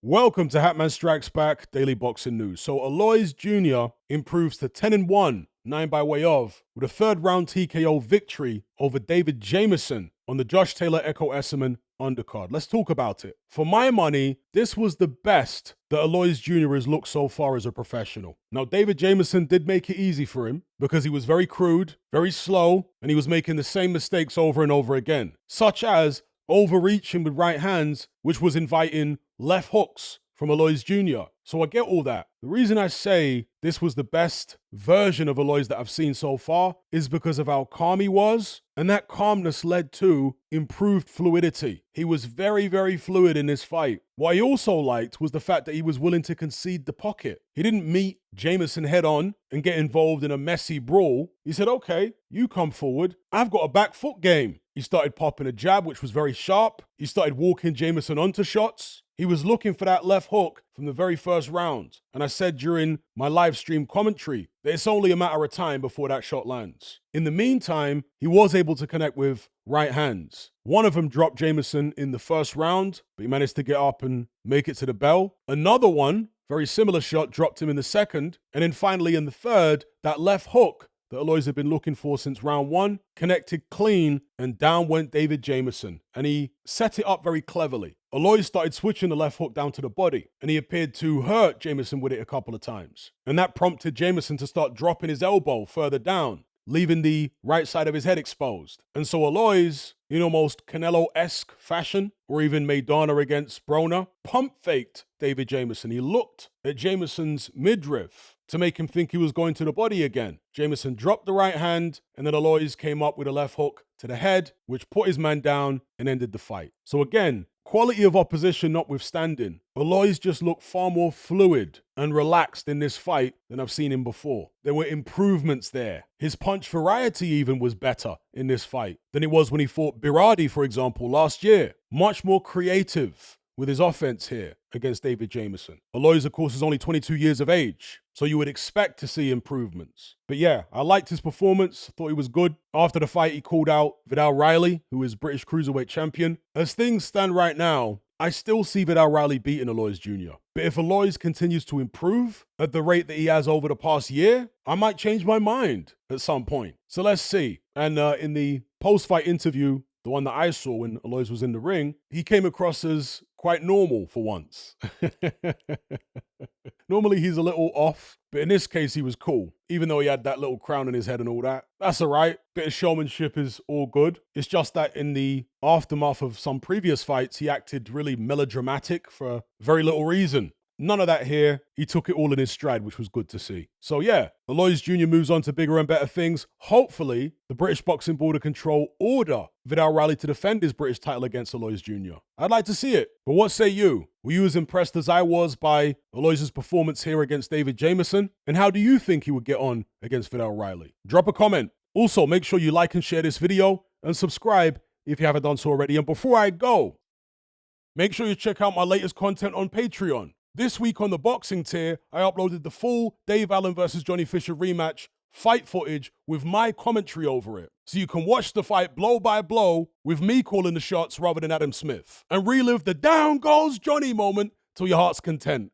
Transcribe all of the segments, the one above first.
Welcome to Hatman Strikes Back Daily Boxing News. So Aloys Jr. improves to 10-1, 9 by way of, with a third round TKO victory over David Jamieson on the Josh Taylor Echo Esserman undercard. Let's talk about it. For my money, this was the best that Aloys Jr. has looked so far as a professional. Now, David Jamieson did make it easy for him because he was very crude, very slow, and he was making the same mistakes over and over again, such as overreaching with right hands, which was inviting left hooks from Aloys Jr. So I get all that. The reason I say this was the best version of Aloys that I've seen so far is because of how calm he was, and that calmness led to improved fluidity. He was very, very fluid in this fight. What I also liked was the fact that he was willing to concede the pocket. He didn't meet Jamieson head on and get involved in a messy brawl. He said, okay, you come forward. I've got a back foot game. He started popping a jab, which was very sharp. He started walking Jamieson onto shots. He was looking for that left hook from the very first round. And I said during my live stream commentary that it's only a matter of time before that shot lands. In the meantime, he was able to connect with right hands. One of them dropped Jamieson in the first round, but he managed to get up and make it to the bell. Another one, very similar shot, dropped him in the second. And then finally in the third, that left hook that Aloys had been looking for since round one, connected clean, and down went David Jamieson. And he set it up very cleverly. Aloys started switching the left hook down to the body, and he appeared to hurt Jamieson with it a couple of times. And that prompted Jamieson to start dropping his elbow further down, leaving the right side of his head exposed. And so Aloys, in almost Canelo-esque fashion, or even Maidana against Broner, pump faked David Jamieson. He looked at Jamieson's midriff to make him think he was going to the body again. Jamieson dropped the right hand, and then Aloys came up with a left hook to the head, which put his man down and ended the fight. So again, quality of opposition notwithstanding, Aloys just looked far more fluid and relaxed in this fight than I've seen him before. There were improvements there. His punch variety even was better in this fight than it was when he fought Birardi, for example, last year. Much more creative with his offense here against David Jamieson. Aloys, of course, is only 22 years of age, so you would expect to see improvements. But yeah, I liked his performance. Thought he was good. After the fight, he called out Viddal Riley, who is British Cruiserweight champion. As things stand right now, I still see Viddal Riley beating Aloys Jr. But if Aloys continues to improve at the rate that he has over the past year, I might change my mind at some point. So let's see. And in the post-fight interview, the one that I saw when Aloys was in the ring, he came across as quite normal for once. Normally he's a little off, but in this case he was cool, even though he had that little crown on his head and all that. That's all right. Bit of showmanship is all good. It's just that in the aftermath of some previous fights, he acted really melodramatic for very little reason. None of that here. He took it all in his stride, which was good to see. So yeah, Aloys Jr. moves on to bigger and better things. Hopefully, the British Boxing Board of Control order Viddal Riley to defend his British title against Aloys Jr. I'd like to see it. But what say you? Were you as impressed as I was by Aloys' performance here against David Jamieson? And how do you think he would get on against Viddal Riley? Drop a comment. Also, make sure you like and share this video and subscribe if you haven't done so already. And before I go, make sure you check out my latest content on Patreon. This week on the boxing tier, I uploaded the full Dave Allen versus Johnny Fisher rematch fight footage with my commentary over it. So you can watch the fight blow by blow with me calling the shots rather than Adam Smith. And relive the down goes Johnny moment till your heart's content.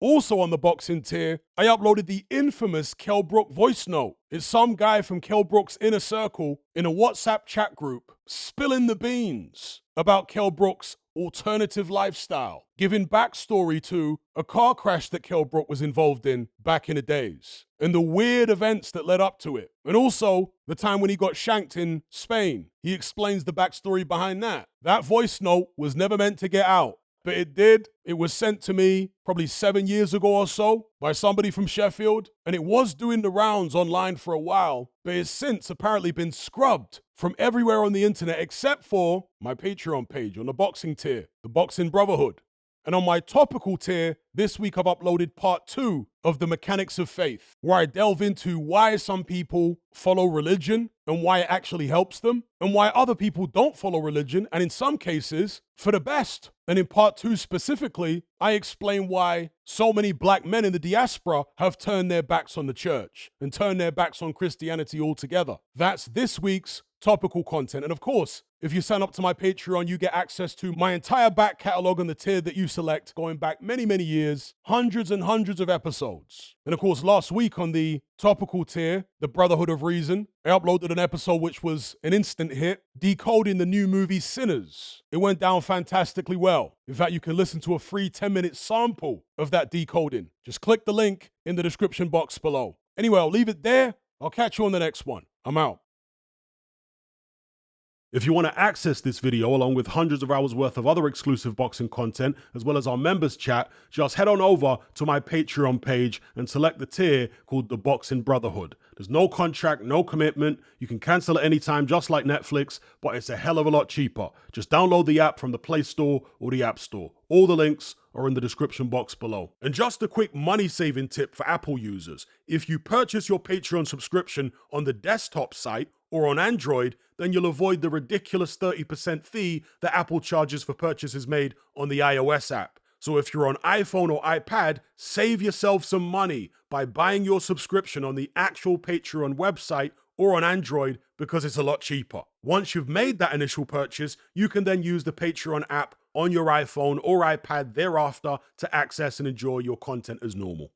Also on the boxing tier, I uploaded the infamous Kell Brook voice note. It's some guy from Kell Brook's inner circle in a WhatsApp chat group spilling the beans about Kell Brook's alternative lifestyle, giving backstory to a car crash that Kell Brook was involved in back in the days, and the weird events that led up to it. And also, the time when he got shanked in Spain. He explains the backstory behind that. That voice note was never meant to get out, but it did. It was sent to me probably 7 years ago or so by somebody from Sheffield, and it was doing the rounds online for a while, but it's since apparently been scrubbed from everywhere on the internet except for my Patreon page on the boxing tier, the Boxing Brotherhood. And on my topical tier, this week I've uploaded part 2 of The Mechanics of Faith, where I delve into why some people follow religion and why it actually helps them, and why other people don't follow religion, and in some cases, for the best. And in part 2 specifically, I explain why so many black men in the diaspora have turned their backs on the church and turned their backs on Christianity altogether. That's this week's topical content. And of course, if you sign up to my Patreon, you get access to my entire back catalog on the tier that you select, going back many, many years, hundreds and hundreds of episodes. And of course, last week on the topical tier, the Brotherhood of Reason, I uploaded an episode which was an instant hit, decoding the new movie Sinners. It went down fantastically well. In fact, you can listen to a free 10-minute sample of that decoding. Just click the link in the description box below. Anyway, I'll leave it there. I'll catch you on the next one. I'm out. If you want to access this video along with hundreds of hours worth of other exclusive boxing content, as well as our members chat, just head on over to my Patreon page and select the tier called the Boxing Brotherhood. There's no contract, no commitment. You can cancel at any time, just like Netflix, but it's a hell of a lot cheaper. Just download the app from the Play Store or the App Store. All the links are in the description box below. And just a quick money-saving tip for Apple users. If you purchase your Patreon subscription on the desktop site or on Android, then you'll avoid the ridiculous 30% fee that Apple charges for purchases made on the iOS app. So if you're on iPhone or iPad, save yourself some money by buying your subscription on the actual Patreon website or on Android, because it's a lot cheaper. Once you've made that initial purchase, you can then use the Patreon app on your iPhone or iPad thereafter to access and enjoy your content as normal.